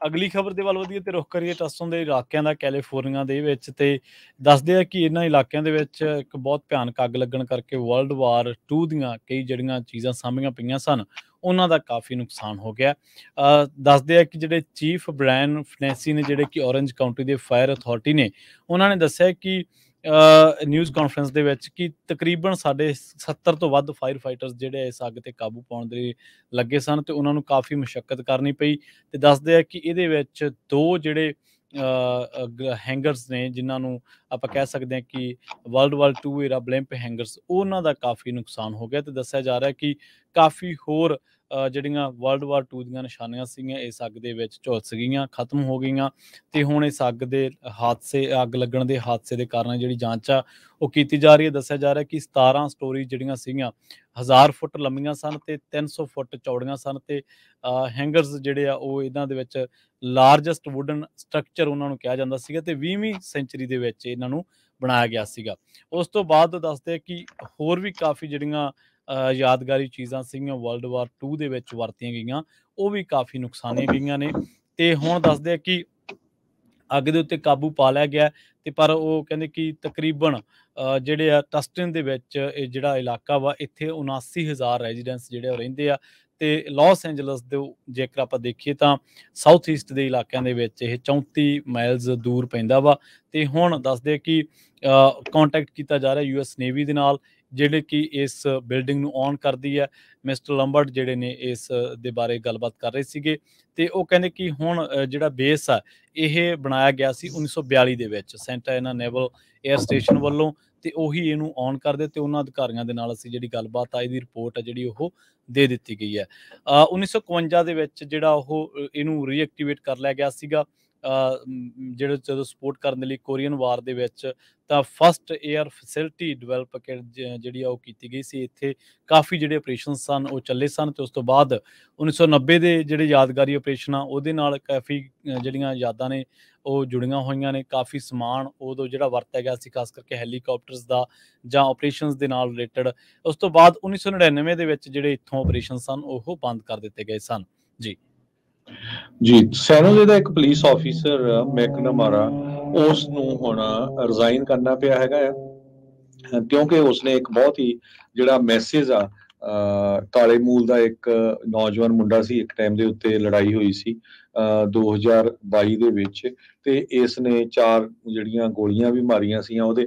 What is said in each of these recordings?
ਅਗਲੀ ਖਬਰ ਦੇ ਵੱਲ ਵਧੀਏ ਤੇ ਰੁਖ ਕਰੀਏ ਟਸੋਂ ਦੇ ਇਲਾਕਿਆਂ ਦਾ ਕੈਲੀਫੋਰਨੀਆ ਦੇ ਵਿੱਚ ਤੇ ਦੱਸਦੇ ਆ ਕਿ ਇਹਨਾਂ ਇਲਾਕਿਆਂ ਦੇ ਵਿੱਚ ਇੱਕ ਬਹੁਤ ਭਿਆਨਕ ਅੱਗ ਲੱਗਣ ਕਰਕੇ ਵਰਲਡ ਵਾਰ 2 ਦੀਆਂ ਕਈ ਜਿਹੜੀਆਂ ਚੀਜ਼ਾਂ ਸਾਂਭੀਆਂ ਪਈਆਂ ਸਨ ਉਹਨਾਂ ਦਾ ਕਾਫੀ ਨੁਕਸਾਨ ਹੋ ਗਿਆ। ਦੱਸਦੇ ਆ ਕਿ ਜਿਹੜੇ ਚੀਫ ਬ੍ਰਾਇਨ ਫਨੈਸੀ ਨੇ ਜਿਹੜੇ ਕਿ ਔਰੰਜ ਕਾਊਂਟੀ ਦੇ ਫਾਇਰ ਅਥਾਰਟੀ ਨੇ ਉਹਨਾਂ ਨੇ ਦੱਸਿਆ ਕਿ ਨਿਊਜ਼ ਕਾਨਫਰੰਸ ਦੇ ਵਿੱਚ ਕਿ ਤਕਰੀਬਨ ਸਾਡੇ 70 ਤੋਂ ਵੱਧ ਫਾਇਰ ਫਾਈਟਰਸ ਜਿਹੜੇ ਇਸ ਅੱਗ ਤੇ ਕਾਬੂ ਪਾਉਣ ਦੇ ਲੱਗੇ ਸਨ ਤੇ ਉਹਨਾਂ ਨੂੰ ਕਾਫੀ ਮੁਸ਼ੱਕਤ ਕਰਨੀ ਪਈ ਤੇ ਦੱਸਦੇ ਆ ਕਿ ਇਹਦੇ ਵਿੱਚ 2 ਜਿਹੜੇ ਹੈਂਗਰਸ ਨੇ ਜਿਨ੍ਹਾਂ ਨੂੰ ਆਪਾਂ ਕਹਿ ਸਕਦੇ ਹਾਂ ਕਿ ਵਰਲਡ ਵਾਰ 2 ਏਰਾ ਬਲਿੰਪ ਹੈਂਗਰਸ ਉਹਨਾਂ ਦਾ ਕਾਫੀ ਨੁਕਸਾਨ ਹੋ ਗਿਆ ਤੇ ਦੱਸਿਆ ਜਾ ਰਿਹਾ ਕਿ ਕਾਫੀ ਹੋਰ ਜਿਹੜੀਆਂ ਵਰਲਡ ਵਾਰ 2 ਦੀਆਂ ਨਿਸ਼ਾਨੀਆਂ ਸੀਗੀਆਂ ਇਸ ਅੱਗ ਦੇ ਵਿੱਚ ਝੁਲਸ ਗਈਆਂ, ਖਤਮ ਹੋ ਗਈਆਂ ਤੇ ਹੁਣ ਇਸ ਅੱਗ ਦੇ ਅੱਗ ਲੱਗਣ ਦੇ ਹਾਦਸੇ ਦੇ ਕਾਰਨ ਜਿਹੜੀ ਜਾਂਚ ਆ ਉਹ ਕੀਤੀ ਜਾ ਰਹੀ ਹੈ। ਦੱਸਿਆ ਜਾ ਰਿਹਾ ਕਿ 17 ਸਟੋਰੀ ਜਿਹੜੀਆਂ ਸੀਗੀਆਂ 1000 ਫੁੱਟ ਲੰਮੀਆਂ ਸਨ ਤੇ 300 ਫੁੱਟ ਚੌੜੀਆਂ ਸਨ ਤੇ ਹੈਂਗਰਸ ਜਿਹੜੇ ਆ ਉਹ ਇਹਨਾਂ ਦੇ ਵਿੱਚ ਲਾਰਜੈਸਟ ਵੁਡਨ ਸਟਰਕਚਰ ਉਹਨਾਂ ਨੂੰ ਕਿਹਾ ਜਾਂਦਾ ਸੀਗਾ ਤੇ 20ਵੀਂ ਸੈਂਚੁਰੀ ਦੇ ਵਿੱਚ ਇਹਨਾਂ ਨੂੰ ਬਣਾਇਆ ਗਿਆ ਸੀਗਾ। ਉਸ ਤੋਂ ਬਾਅਦ ਦੱਸਦੇ ਕਿ ਹੋਰ ਵੀ ਕਾਫੀ ਜਿਹੜੀਆਂ ਯਾਦਗਾਰੀ ਚੀਜ਼ਾਂ ਸੀਗੀਆਂ ਵਰਲਡ ਵਾਰ 2 ਦੇ ਵਿੱਚ ਵਰਤੀਆਂ ਗਈਆਂ ਉਹ ਵੀ ਕਾਫੀ ਨੁਕਸਾਨੀਆਂ ਗਈਆਂ ਨੇ ਤੇ ਹੁਣ ਦੱਸਦੇ ਆ ਕਿ ਅੱਗ ਦੇ ਉੱਤੇ ਕਾਬੂ ਪਾ ਲਿਆ ਗਿਆ ਤੇ ਪਰ ਉਹ ਕਹਿੰਦੇ ਕਿ ਤਕਰੀਬਨ ਜਿਹੜੇ ਆ ਟਸਟਨ ਦੇ ਵਿੱਚ ਇਹ ਜਿਹੜਾ ਇਲਾਕਾ ਵਾ ਇੱਥੇ 79,000 ਰੈਜ਼ੀਡੈਂਟਸ ਜਿਹੜੇ ਉਹ ਰਹਿੰਦੇ ਆ ਤੇ ਲਾਸ ਐਂਜਲਸ ਦੇ ਜੇਕਰ ਆਪਾਂ ਦੇਖੀਏ ਤਾਂ ਸਾਊਥ ਈਸਟ ਦੇ ਇਲਾਕਿਆਂ ਦੇ ਵਿੱਚ ਇਹ 34 ਮਾਈਲਸ ਦੂਰ ਪੈਂਦਾ ਵਾ ਤੇ ਹੁਣ ਦੱਸਦੇ ਕਿ ਕੰਟੈਕਟ ਕੀਤਾ ਜਾ ਰਿਹਾ ਯੂਐਸ ਨੇਵੀ ਦੇ ਨਾਲ ਜਿਹੜੇ ਕਿ ਇਸ ਬਿਲਡਿੰਗ ਨੂੰ ਔਨ ਕਰਦੀ ਹੈ। ਮਿਸਟਰ ਲੰਬਰਟ ਜਿਹੜੇ ਨੇ ਇਸ ਦੇ ਬਾਰੇ ਗੱਲਬਾਤ ਕਰ ਰਹੇ ਸੀਗੇ ਤੇ ਉਹ ਕਹਿੰਦੇ ਕਿ ਹੁਣ ਜਿਹੜਾ ਬੇਸ ਆ ਇਹ ਬਣਾਇਆ ਗਿਆ ਸੀ 1942 ਦੇ ਵਿੱਚ ਸੈਂਟਾ ਐਨਾ ਨੇਵਲ ਏਅਰ ਸਟੇਸ਼ਨ ਵੱਲੋਂ ਤੇ ਉਹੀ ਇਹਨੂੰ ਔਨ ਕਰਦੇ ਤੇ ਉਹਨਾਂ ਅਧਿਕਾਰੀਆਂ ਦੇ ਨਾਲ ਅਸੀਂ ਜਿਹੜੀ ਗੱਲਬਾਤ ਆ ਇਹਦੀ ਰਿਪੋਰਟ ਆ ਜਿਹੜੀ ਉਹ ਦੇ ਦਿੱਤੀ ਗਈ ਹੈ। 1951 ਦੇ ਵਿੱਚ ਜਿਹੜਾ ਉਹ ਇਹਨੂੰ ਰੀਐਕਟੀਵੇਟ ਕਰ ਲਿਆ ਗਿਆ ਸੀਗਾ ਜਿਹੜੇ ਜਦੋਂ ਸਪੋਰਟ ਕਰਨ ਦੇ ਲਈ ਕੋਰੀਅਨ ਵਾਰ ਦੇ ਵਿੱਚ ਤਾਂ ਫਸਟ ਏਅਰ ਫੈਸਿਲਿਟੀ ਡਿਵੈਲਪ ਜਿਹੜੀ ਆ ਉਹ ਕੀਤੀ ਗਈ ਸੀ। ਇੱਥੇ ਕਾਫੀ ਜਿਹੜੇ ਆਪਰੇਸ਼ਨ ਸਨ ਉਹ ਚੱਲੇ ਸਨ ਤੇ ਉਸ ਤੋਂ ਬਾਅਦ 1990 ਦੇ ਜਿਹੜੇ ਯਾਦਗਾਰੀ ਆਪਰੇਸ਼ਨ ਆ ਉਹਦੇ ਨਾਲ ਕਾਫੀ ਜਿਹੜੀਆਂ ਯਾਦਾਂ ਨੇ ਉਹ ਜੁੜੀਆਂ ਹੋਈਆਂ ਨੇ। ਕਾਫੀ ਸਮਾਨ ਉਦੋਂ ਜਿਹੜਾ ਵਰਤਿਆ ਗਿਆ ਸੀ ਖਾਸ ਕਰਕੇ ਹੈਲੀਕਾਪਟਰਸ ਦਾ ਜਾਂ ਆਪਰੇਸ਼ਨਸ ਦੇ ਨਾਲ ਰਿਲੇਟਡ। ਉਸ ਤੋਂ ਬਾਅਦ 1999 ਦੇ ਵਿੱਚ ਜਿਹੜੇ ਇੱਥੋਂ ਆਪਰੇਸ਼ਨ ਸਨ ਉਹ ਬੰਦ ਕਰ ਦਿੱਤੇ ਗਏ ਸਨ। ਜੀ ਸੈਨੋਜ਼ੇ ਦਾ ਇੱਕ ਪੁਲਿਸ ਆਫੀਸਰ ਮੈਕਨਮਾਰਾ ਉਸ ਨੂੰ ਹੁਣ ਰਿਜ਼ਾਈਨ ਕਰਨਾ ਪਿਆ ਹੈਗਾ ਆ ਕਿਉਂਕਿ ਉਸਨੇ ਇੱਕ ਬਹੁਤ ਹੀ ਜਿਹੜਾ ਮੈਸੇਜ ਆ ਕਾਲੇ ਮੂਲ ਦਾ ਇੱਕ ਨੌਜਵਾਨ ਮੁੰਡਾ ਸੀ ਇੱਕ ਟਾਈਮ ਦੇ ਉੱਤੇ ਲੜਾਈ ਹੋਈ ਸੀ 2022 ਦੇ ਵਿੱਚ ਤੇ ਇਸ ਨੇ 4 ਜਿਹੜੀਆਂ ਗੋਲੀਆਂ ਵੀ ਮਾਰੀਆਂ ਸੀਆਂ ਉਹਦੇ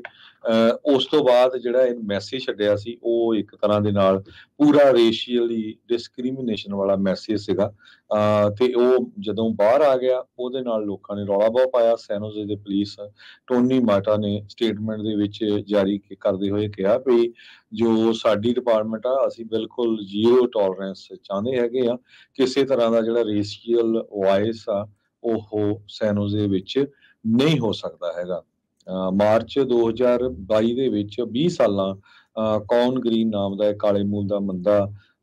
ਉਸ ਤੋਂ ਬਾਅਦ ਜਿਹੜਾ ਇਹ ਮੈਸੇਜ ਛੱਡਿਆ ਸੀ ਉਹ ਇੱਕ ਤਰ੍ਹਾਂ ਦੇ ਨਾਲ ਪੂਰਾ ਰੇਸ਼ੀਅਲੀ ਡਿਸਕ੍ਰਿਮੀਨੇਸ਼ਨ ਵਾਲਾ ਮੈਸੇਜ ਸੀਗਾ ਤੇ ਉਹ ਜਦੋਂ ਬਾਹਰ ਆ ਗਿਆ ਉਹਦੇ ਨਾਲ ਲੋਕਾਂ ਨੇ ਰੌਲਾ ਬਹੁਤ ਪਾਇਆ। ਸੈਨੋਜ਼ੇ ਦੇ ਪੁਲਿਸ ਟੋਨੀ ਮਾਟਾ ਨੇ ਸਟੇਟਮੈਂਟ ਦੇ ਵਿੱਚ ਜਾਰੀ ਕਰਦੇ ਹੋਏ ਕਿਹਾ ਵੀ ਜੋ ਸਾਡੀ ਡਿਪਾਰਟਮੈਂਟ ਆ ਅਸੀਂ ਬਿਲਕੁਲ 0 ਟੋਲਰੈਂਸ ਚਾਹੁੰਦੇ ਹੈਗੇ ਆ ਕਿਸੇ ਤਰ੍ਹਾਂ ਦਾ ਜਿਹੜਾ ਰੇਸ਼ੀਅਲ ਵਾਇਸ ਆ ਉਹ ਸੈਨੋਜ਼ੇ ਵਿੱਚ ਨਹੀਂ ਹੋ ਸਕਦਾ ਹੈਗਾ। ਮਾਰਚ 2022 ਦੇ ਵਿੱਚ 20 ਸਾਲਾਂ ਕੌਨ ਗ੍ਰੀਨ ਨਾਮ ਦਾ ਕਾਲੇ ਮੂਲ ਦਾ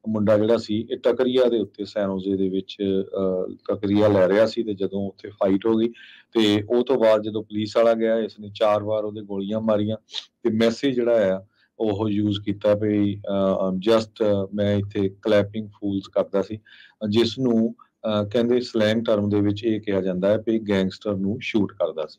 ਮੁੰਡਾ ਜਿਹੜਾ ਸੀ ਇਹ ਟਕਰੀਆ ਦੇ ਉੱਤੇ ਸੈਨੋਜ਼ੇ ਦੇ ਵਿੱਚ ਟਕਰੀਆ ਲੈ ਰਿਹਾ ਸੀ ਤੇ ਜਦੋਂ ਉੱਥੇ ਫਾਈਟ ਹੋ ਗਈ ਤੇ ਉਹ ਤੋਂ ਬਾਅਦ ਜਦੋਂ ਪੁਲਿਸ ਵਾਲਾ ਗਿਆ ਇਸਨੇ 4 ਵਾਰ ਉਹਦੇ ਗੋਲੀਆਂ ਮਾਰੀਆਂ ਤੇ ਮੈਸੇਜ ਜਿਹੜਾ ਆ ਉਹ ਯੂਜ਼ ਕੀਤਾ ਵੀ ਜਸਟ ਮੈਂ ਇੱਥੇ ਕਲੈਪਿੰਗ ਫੂਲਸ ਕਰਦਾ ਸੀ ਜਿਸ ਨੂੰ ਕਹਿੰਦੇ ਸਲੈਂਗ ਟਰਮ ਦੇ ਵਿੱਚ ਇਹ ਕਿਹਾ ਜਾਂਦਾ ਹੈ ਵੀ ਗੈਂਗਸਟਰ ਨੂੰ ਸ਼ੂਟ ਕਰਦਾ ਸੀ।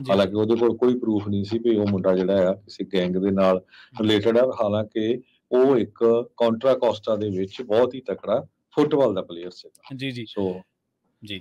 ਹਾਲਾਂਕਿ ਉਹਦੇ ਕੋਲ ਕੋਈ ਪ੍ਰੂਫ ਨਹੀਂ ਸੀ ਵੀ ਉਹ ਮੁੰਡਾ ਜਿਹੜਾ ਆ ਕਿਸੇ ਗੈਂਗ ਦੇ ਨਾਲ ਰਿਲੇਟਡ ਆ। ਹਾਲਾਂਕਿ ਉਹ ਇੱਕ ਕੌਂਟਰਾ ਕੋਸਟਾ ਦੇ ਵਿੱਚ ਬਹੁਤ ਹੀ ਤਕੜਾ ਫੁੱਟਬਾਲ ਦਾ ਪਲੇਅਰ ਸੀ। ਜੀ ਸੋ ਜੀ